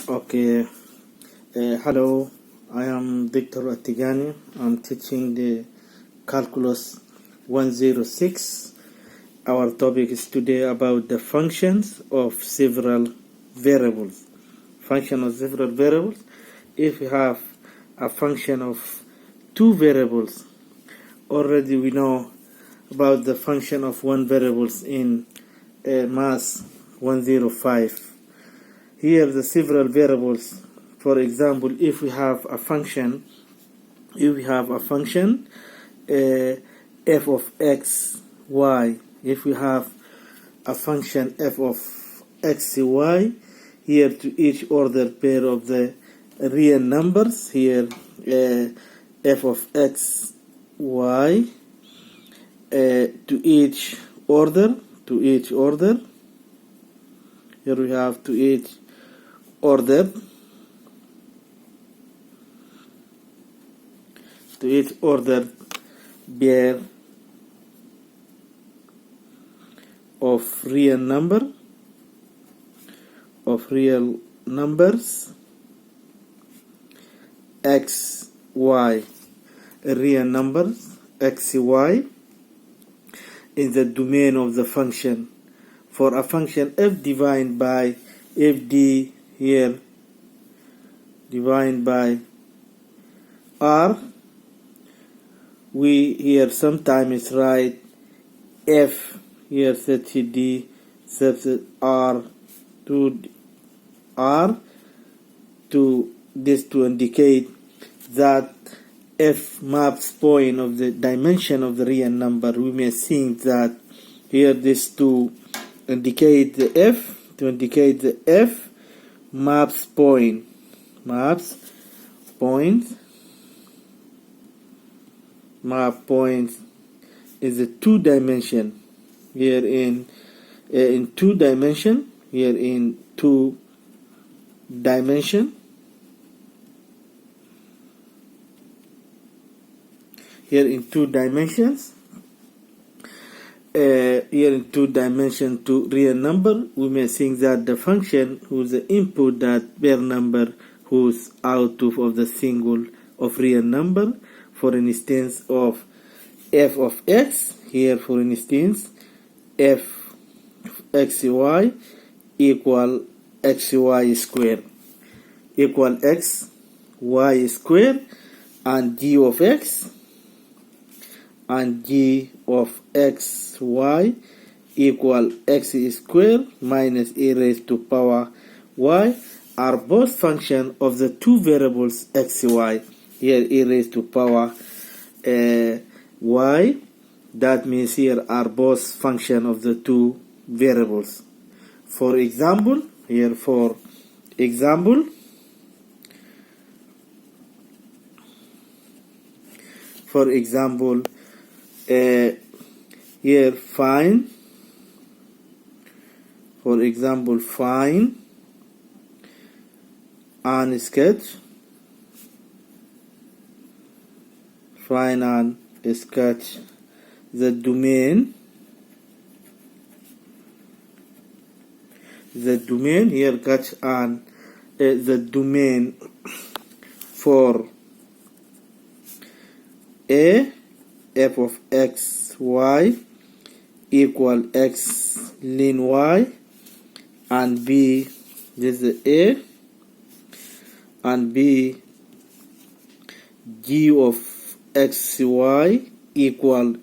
Okay, hello, I am Dr. Atigani. I'm teaching the Calculus 106. Our topic is today about the functions of several variables. Function of several variables. If we have a function of two variables, already we know about the function of one variables in Math 105. Here the several variables. For example, if we have a function f of x, y, if we have a function f of x, y, here to each ordered pair of the real numbers, here f of x, y, to each order, here we have to each ordered pair of real numbers x, y, real numbers x, y in the domain of the function. For a function f defined by fd, here divided by r, we here sometimes write f here set d subset r to this to indicate that f maps point of the dimension of the real number. We may think that here this to indicate the f maps point is a two dimension here in two dimensions to real number. We may think that the function whose input that pair number whose output of the single of real number, for instance of f of x, here for instance f xy equal xy square equal xy square, and g of x and g of xy equal x square minus a raised to power y are both function of the two variables xy. Here a raised to power y, that means here are both function of the two variables. For example, here here find and sketch the domain here catch on the domain for a f of x y equal x ln y, and b, this is a, and b g of xy equal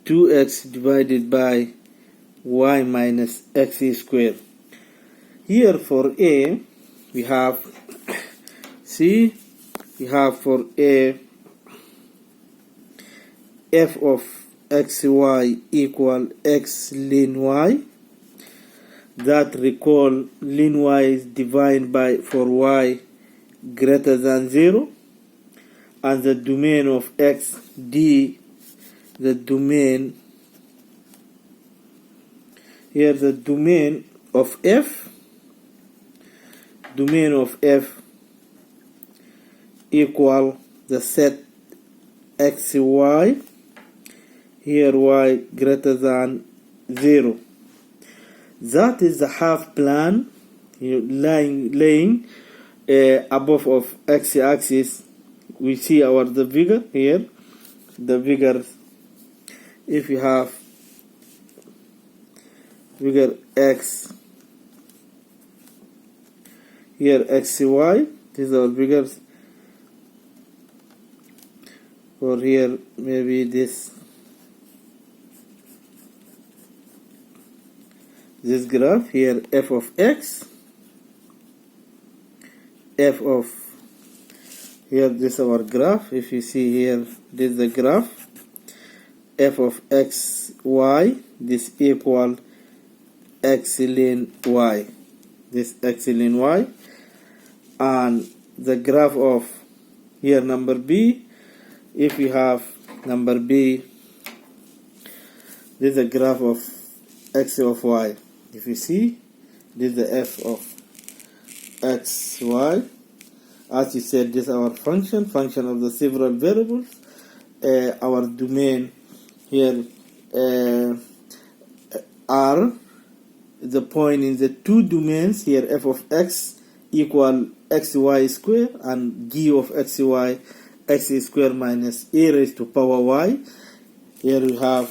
2x divided by y minus x squared. Here for a we have for a f of xy equal x ln y, that recall ln y is divided by for y greater than 0, and the domain of x d, the domain of f equal the set xy, here y greater than 0. That is the half plane laying above of x-axis. We see the figure here. The figure, if you have figure x here, x, y, these are figures. Or here maybe this graph here, f of x, f of here, this is our graph. If you see here, this is the graph, f of x, y, this equal x ln y, this x ln y, and the graph of here number b. If you have number b, this is a graph of x of y. If you see, this is the f of x, y. As you said, this is our function of the several variables. Our domain here R, the point in the two domains here, f of x equal xy square, and g of xy, x square minus a raised to power y. Here we have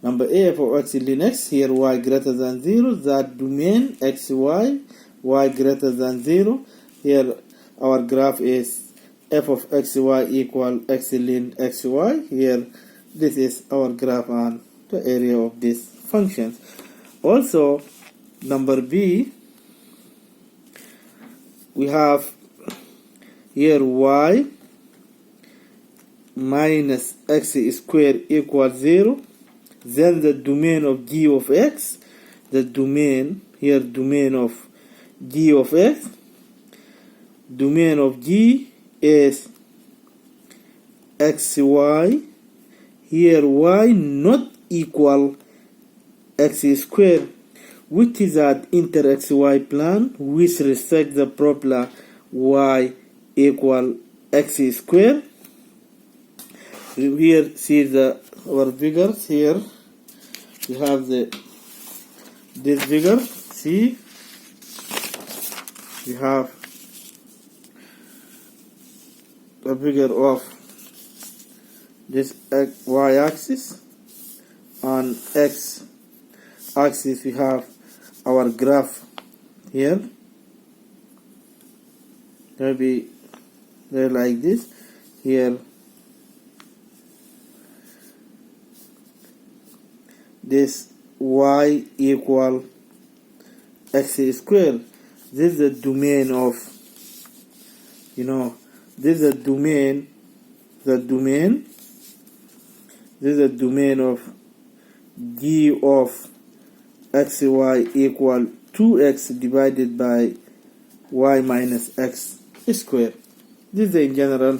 number a, f of x ln x, here y greater than 0, that domain xy, y greater than 0. Here our graph is f of xy equal x ln xy. Here this is our graph on the area of this function. Also, number b, we have here y minus x squared equals 0. Then the domain of g of x, the domain here, domain of g of x, domain of g is xy, here y not equal x squared, which is at inter xy plane with respect the parabola y equal x squared. Here see our figures. Here we have this figure. See, we have a figure of this y axis, on x axis we have our graph here. Maybe they're like this. Here this y equal x squared. This is the domain of, this is the domain, this is the domain of g of xy equal 2x divided by y minus x squared. This is in general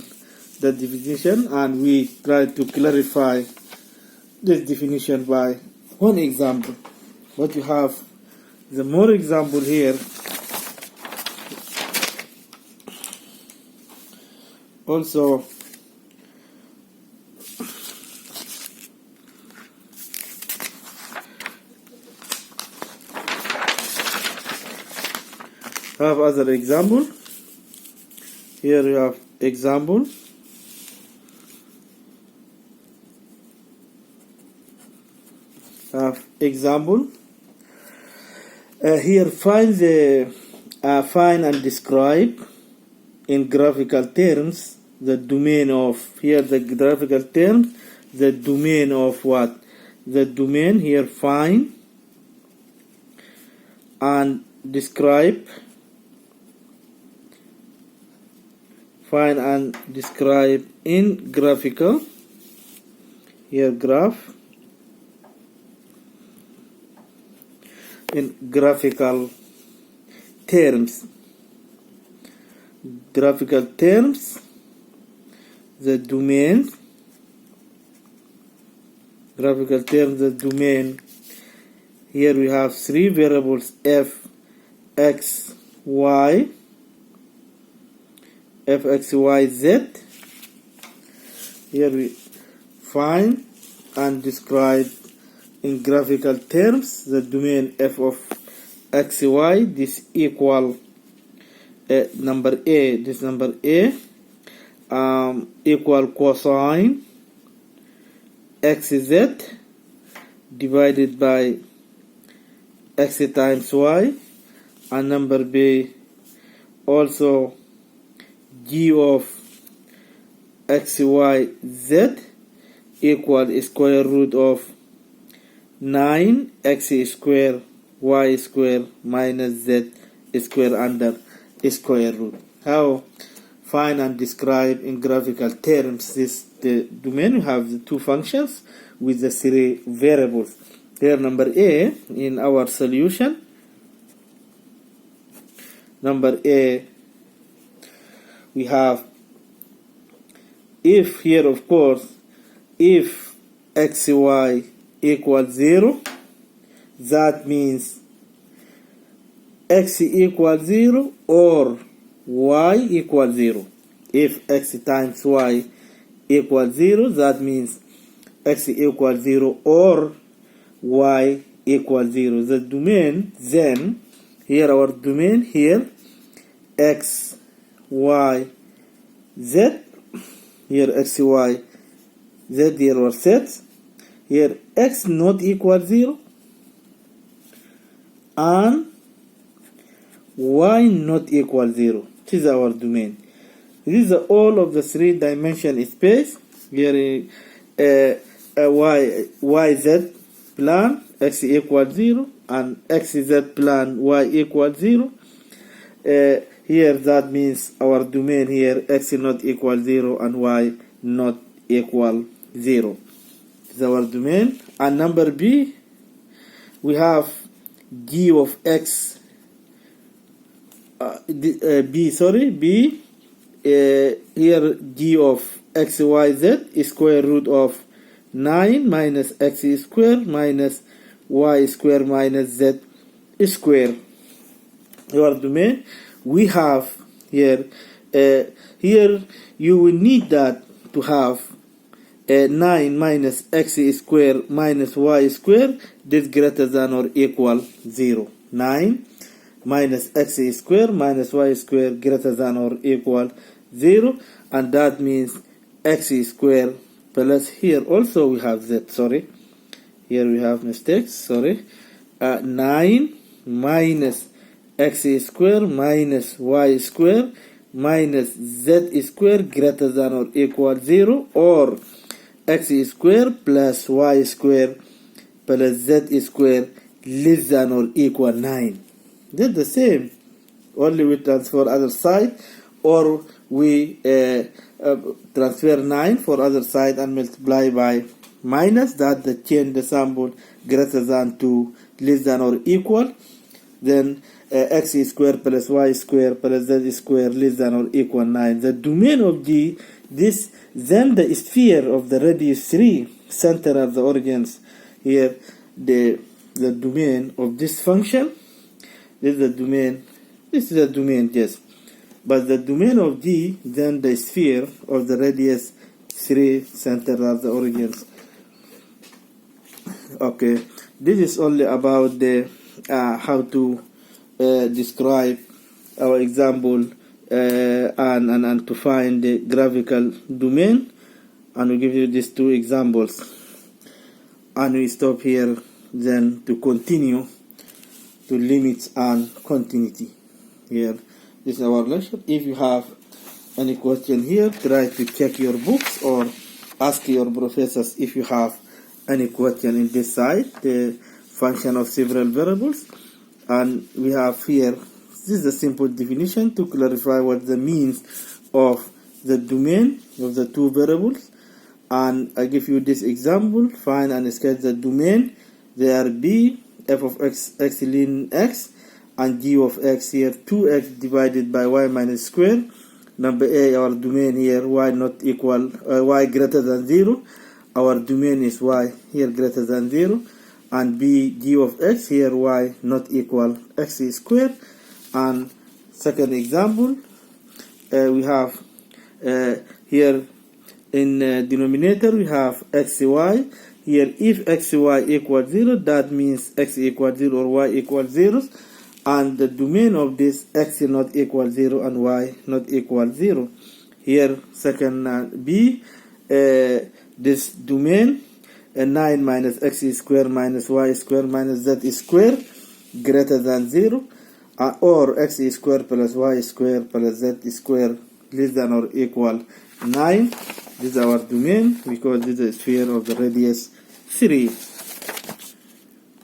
the definition, and we try to clarify this definition by one example. But you have the more example here. Also, have other example. Here you have example. Example. Here find and describe in graphical terms the domain of, here the graphical terms, the domain of what? The domain here, find and describe. Find and describe in graphical, here graph, in graphical terms. Graphical terms, the domain. Graphical terms, the domain. Here we have three variables, f, x, y, f, x, y, z. Here we find and describe in graphical terms the domain f of xy, this equal number a, this number a equal cosine xz divided by x times y, and number b also g of xyz equal square root of 9x square y square minus z square under square root. How find and describe in graphical terms this the domain? We have the two functions with the three variables. Here number a in our solution. Number a, we have if here, of course, if xy equals 0, that means x equals 0 or y equals 0. If x times y equals 0, that means x equals 0 or y equals 0. The domain then, here our domain here, x, y, z, here x, y, z, here our sets, here x not equal 0 and y not equal 0. This is our domain. This is all of the three-dimension space. Here yz plan x equals 0 and xz plan y equals 0. Here that means our domain here x not equal 0 and y not equal 0. This is our domain. And number b, we have g of x b here g of xyz is square root of 9 minus x square minus y square minus z square. Your domain, we have here here you will need that to have 9 minus x square minus y square, this greater than or equal 0. 9 minus x square minus y square greater than or equal 0, and that means x square plus, here also we have z, sorry, here we have mistakes, sorry, 9 minus x square minus y square minus z square greater than or equal 0, or x square plus y square plus z square less than or equal 9. That's the same, only we transfer other side, or we transfer 9 for other side and multiply by minus, that the change the symbol greater than to less than or equal, then x square plus y square plus z square less than or equal 9. The domain of this, then the sphere of the radius 3, center of the origins, here the domain of this function. This is the domain, yes. But the domain of D, then the sphere of the radius 3, center of the origins. Okay, this is only about the how to describe our example and to find the graphical domain, and we give you these two examples, and we stop here then to continue to limits and continuity. Here, this is our lecture. If you have any question here, try to check your books or ask your professors if you have any question in this side, the function of several variables. And we have here, this is a simple definition to clarify what the means of the domain of the two variables. And I give you this example: find and sketch the domain. They are b, f of x, x ln x, and g of x here 2x divided by y minus square. Number a, our domain here y not equal y greater than 0. Our domain is y here greater than 0. And b, g of x here y not equal x square. And second example, we have here in denominator we have xy. Here if xy equals 0, that means x equals 0 or y equals 0. and the domain of this x is not equal 0 and y not equal 0. Here second B, this domain 9 minus x square minus y square minus z square greater than 0, or x square plus y square plus z square less than or equal 9. This is our domain because this is a sphere of the radius 3.